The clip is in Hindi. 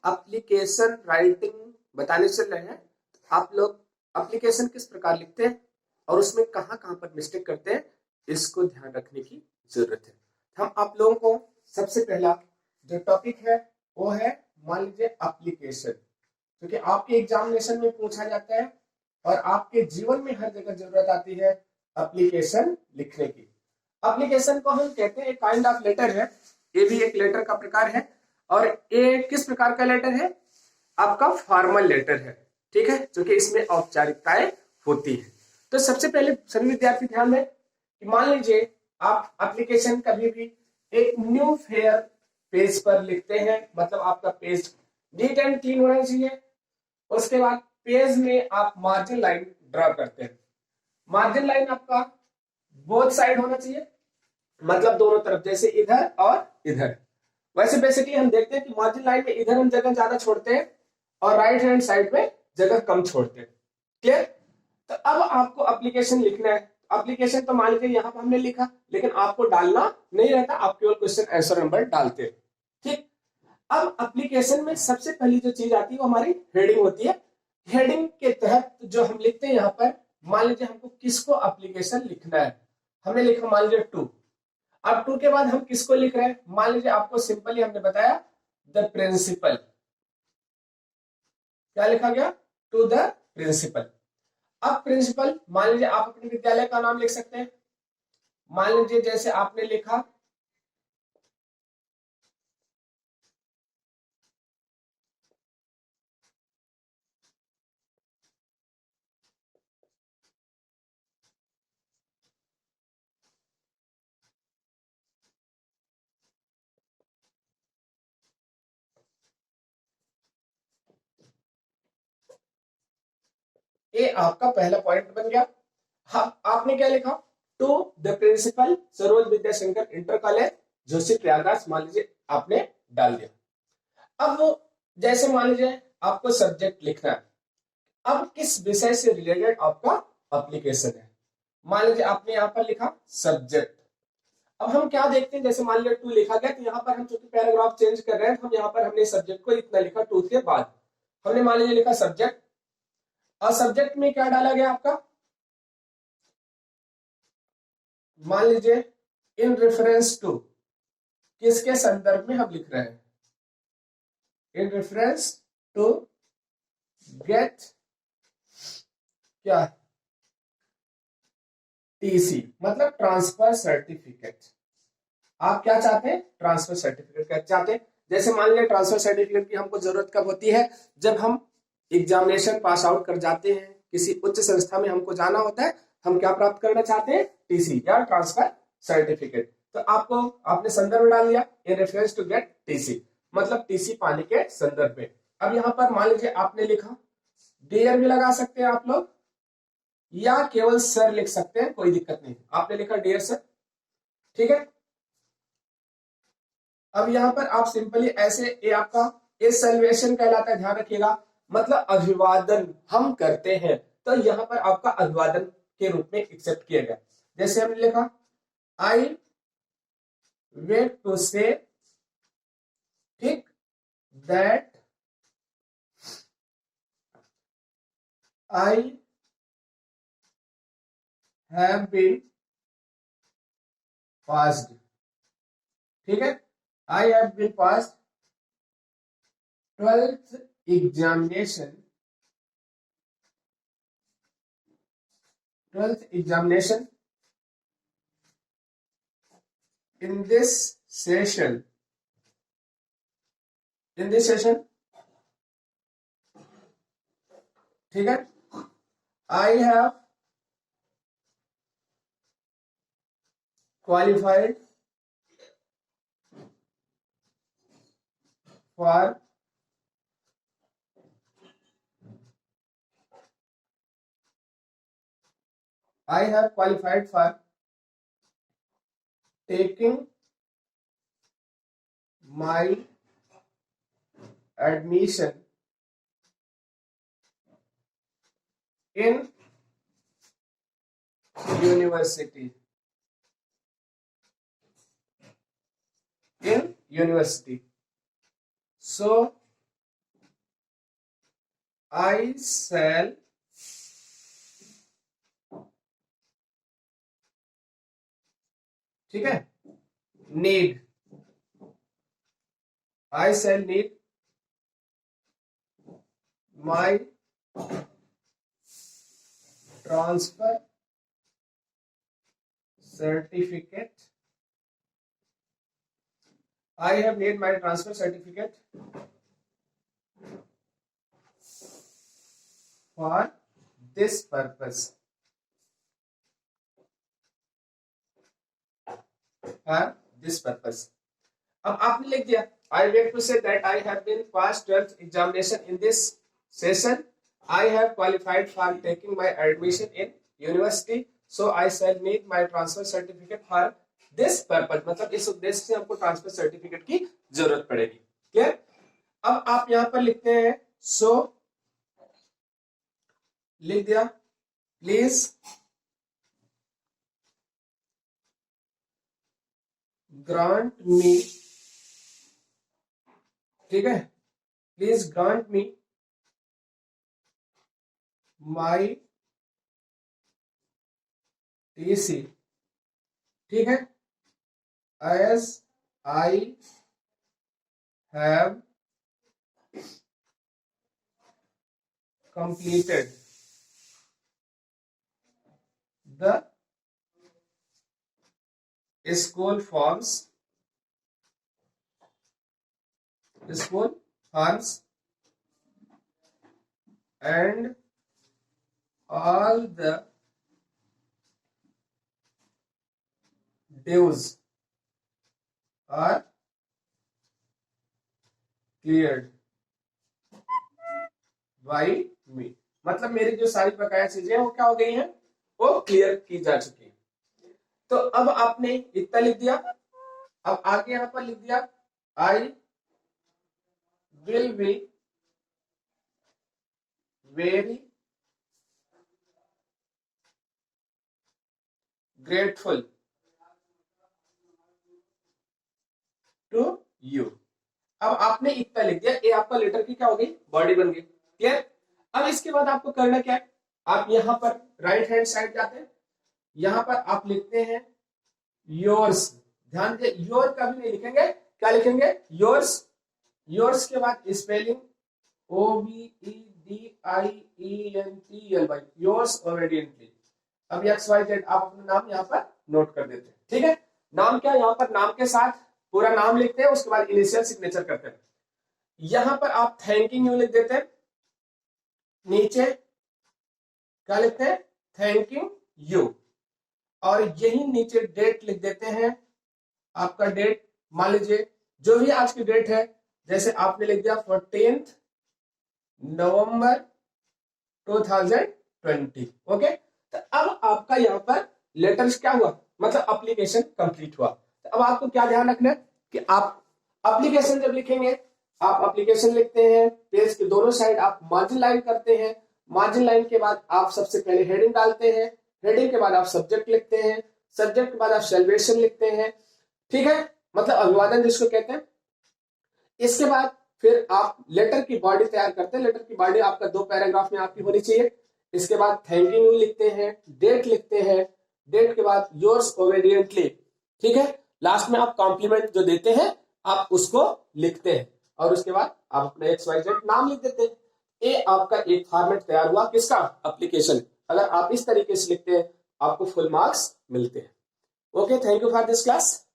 एप्लीकेशन राइटिंग बताने चल रहे हैं। आप लोग एप्लीकेशन किस प्रकार लिखते हैं और उसमें कहाँ कहाँ पर मिस्टेक करते हैं, इसको ध्यान रखने की जरूरत है। हम आप लोगों को सबसे पहला जो टॉपिक है वो है, मान लीजिए एप्लीकेशन, क्योंकि आपके एग्जामिनेशन में पूछा जाता है और आपके जीवन में हर जगह जरूरत आती है एप्लीकेशन लिखने की। एप्लीकेशन को हम कहते हैं एक काइंड ऑफ लेटर है, ये भी एक लेटर का प्रकार है। और ये किस प्रकार का लेटर है? आपका फॉर्मल लेटर है, ठीक है, जो कि इसमें औपचारिकताएं होती है। तो सबसे पहले सभी विद्यार्थी ध्यान दें कि मान लीजिए आप एप्लीकेशन कभी भी एक न्यू फेयर पेज पर लिखते हैं, मतलब आपका पेज नीट एंड क्लीन होना चाहिए। उसके बाद पेज में आप मार्जिन लाइन ड्रा करते हैं। मार्जिन लाइन आपका बोथ साइड होना चाहिए, मतलब दोनों तरफ, जैसे इधर और इधर। वैसे बेसिकली हम देखते हैं कि मार्जिन लाइन में इधर हम जगह ज्यादा छोड़ते हैं और राइट हैंड साइड में जगह कम छोड़ते हैं। क्लियर? तो अब आपको एप्लीकेशन लिखना है। एप्लीकेशन तो मान लीजिए यहाँ पर हमने लिखा, लेकिन आपको डालना नहीं रहता, आप केवल क्वेश्चन आंसर नंबर डालते हैं। ठीक, अब एप्लीकेशन में सबसे पहली जो चीज आती है वो हमारी हेडिंग होती है। हेडिंग के तहत जो हम लिखते हैं यहाँ पर, मान लीजिए हमको किसको एप्लीकेशन लिखना है, हमने लिखा मान लीजिए टू। अब टू के बाद हम किसको लिख रहे हैं? मान लीजिए आपको सिंपली हमने बताया द प्रिंसिपल। क्या लिखा गया? To the principal. अब प्रिंसिपल, मान लीजिए आप अपने विद्यालय का नाम लिख सकते हैं। मान लीजिए जैसे आपने लिखा ये आपका पहला पॉइंट बन गया। हाँ, आपने क्या लिखा? To the principal Saroj Vidyashankar inter college Joshi Prayagraj, मान लीजिए आपने डाल दिया। अब वो जैसे मान लीजिए आपको सब्जेक्ट लिखना है, अब किस विषय से रिलेटेड आपका एप्लीकेशन है, मान लीजिए आपने यहाँ पर लिखा सब्जेक्ट। अब हम क्या देखते हैं, जैसे मान लीजिए टू लिखा गया, तो यहाँ पर हम चूंकि पैराग्राफ चेंज कर रहे हैं, हम यहाँ पर हमने सब्जेक्ट को इतना लिखा, टू के बाद हमने मान लीजिए लिखा सब्जेक्ट। और सब्जेक्ट में क्या डाला गया आपका? मान लीजिए इन रेफरेंस टू, किसके संदर्भ में हम लिख रहे हैं? इन रेफरेंस टू गेट क्या? टीसी, मतलब ट्रांसफर सर्टिफिकेट। आप क्या चाहते हैं? ट्रांसफर सर्टिफिकेट क्या चाहते हैं? जैसे मान लीजिए ट्रांसफर सर्टिफिकेट की हमको जरूरत कब होती है? जब हम एग्जामिनेशन पास आउट कर जाते हैं, किसी उच्च संस्था में हमको जाना होता है, हम क्या प्राप्त करना चाहते हैं? टीसी या ट्रांसफर सर्टिफिकेट। तो आपको आपने संदर्भ डाल दिया, in reference to get TC, मतलब टीसी पाने के संदर्भ में। अब यहाँ पर मान लीजिए आपने लिखा, डियर भी लगा सकते हैं आप लोग, या केवल सर लिख सकते हैं, कोई दिक्कत नहीं। आपने लिखा डियर सर, ठीक है। अब यहाँ पर आप सिंपली ऐसे, ये आपका ये सैल्यूएशन कहलाता है, ध्यान रखिएगा, मतलब अभिवादन हम करते हैं, तो यहाँ पर आपका अभिवादन के रूप में एक्सेप्ट किया गया। जैसे हमने लिखा आई वेट टू से, ठीक, that I have been passed, ठीक है, I have been passed 12th examination, 12th examination in this session, ठीक है, I have qualified for taking my admission in university, so I shall ठीक है need, I shall need my transfer certificate, I have need my transfer certificate for this purpose, for this purpose. अब आपने लिख दिया I wish to say that I have been passed 12th examination in this session. I have qualified for taking my admission in university, so I shall need my transfer certificate for this purpose. मतलब इस उद्देश्य से हमको ट्रांसफर सर्टिफिकेट की जरूरत पड़ेगी. क्लियर? अब आप यहां पर लिखते हैं so लिख दिया प्लीज ग्रांट मी, ठीक है, please grant me my TC, ठीक है, as I have completed the school forms and all the dues are cleared by me. मतलब मेरी जो सारी बकाया चीजें हैं वो क्या हो गई हैं, वो क्लियर की जा चुकी है. तो अब आपने इतना लिख दिया. अब आगे यहां पर लिख दिया I will be very grateful to you. अब आपने इतना लिख दिया, ये आपका लेटर की क्या हो गई, बॉडी बन गई. क्लियर? अब इसके बाद आपको करना क्या है, आप यहां पर राइट हैंड साइड जाते हैं, यहां पर आप लिखते हैं योर्स. ध्यान दे योर कभी नहीं लिखेंगे, क्या लिखेंगे, योर्स. योर्स के बाद स्पेलिंग OBEDIENTLY, योर्स ओबीडिएंटली. अब XYZ आप अपना नाम यहां पर नोट कर देते हैं. ठीक है, नाम क्या, यहां पर नाम के साथ पूरा नाम लिखते हैं, उसके बाद इनिशियल सिग्नेचर करते हैं. यहां पर आप थैंकिंग यू लिख देते हैं, नीचे क्या लिखते हैं, थैंकिंग यू, और यही नीचे डेट लिख देते हैं. आपका डेट मान लीजिए जो भी आज की डेट है, जैसे आपने लिख दिया 14 नवंबर 2020. ओके, तो अब आपका यहाँ पर लेटर्स क्या हुआ, मतलब एप्लीकेशन कंप्लीट हुआ. तो अब आपको क्या ध्यान रखना है कि आप एप्लीकेशन जब लिखेंगे, आप एप्लीकेशन लिखते हैं, पेज के दोनों साइड आप मार्जिन लाइन करते हैं. मार्जिन लाइन के बाद आप सबसे पहले हेडिंग डालते हैं, हेडिंग के बाद आप सब्जेक्ट लिखते हैं, सब्जेक्ट के बाद आप सैल्यूएशन लिखते हैं. ठीक है, मतलब अभिवादन जिसको कहते हैं. इसके बाद फिर आप लेटर की बॉडी तैयार करते हैं. लेटर की बॉडी आपका 2 पैराग्राफ में आपकी होनी चाहिए. इसके बाद थैंक यू लिखते हैं, डेट लिखते हैं, डेट के बाद योर्स ओबीडिएंटली. ठीक है, लास्ट में आप कॉम्प्लीमेंट जो देते हैं आप उसको लिखते हैं, और उसके बाद आप अपना XYZ नाम लिख देते हैं. ये आपका एक फॉर्मेट तैयार हुआ, किसका, एप्लीकेशन. अगर आप इस तरीके से लिखते हैं आपको फुल मार्क्स मिलते हैं. Okay, thank you for this class.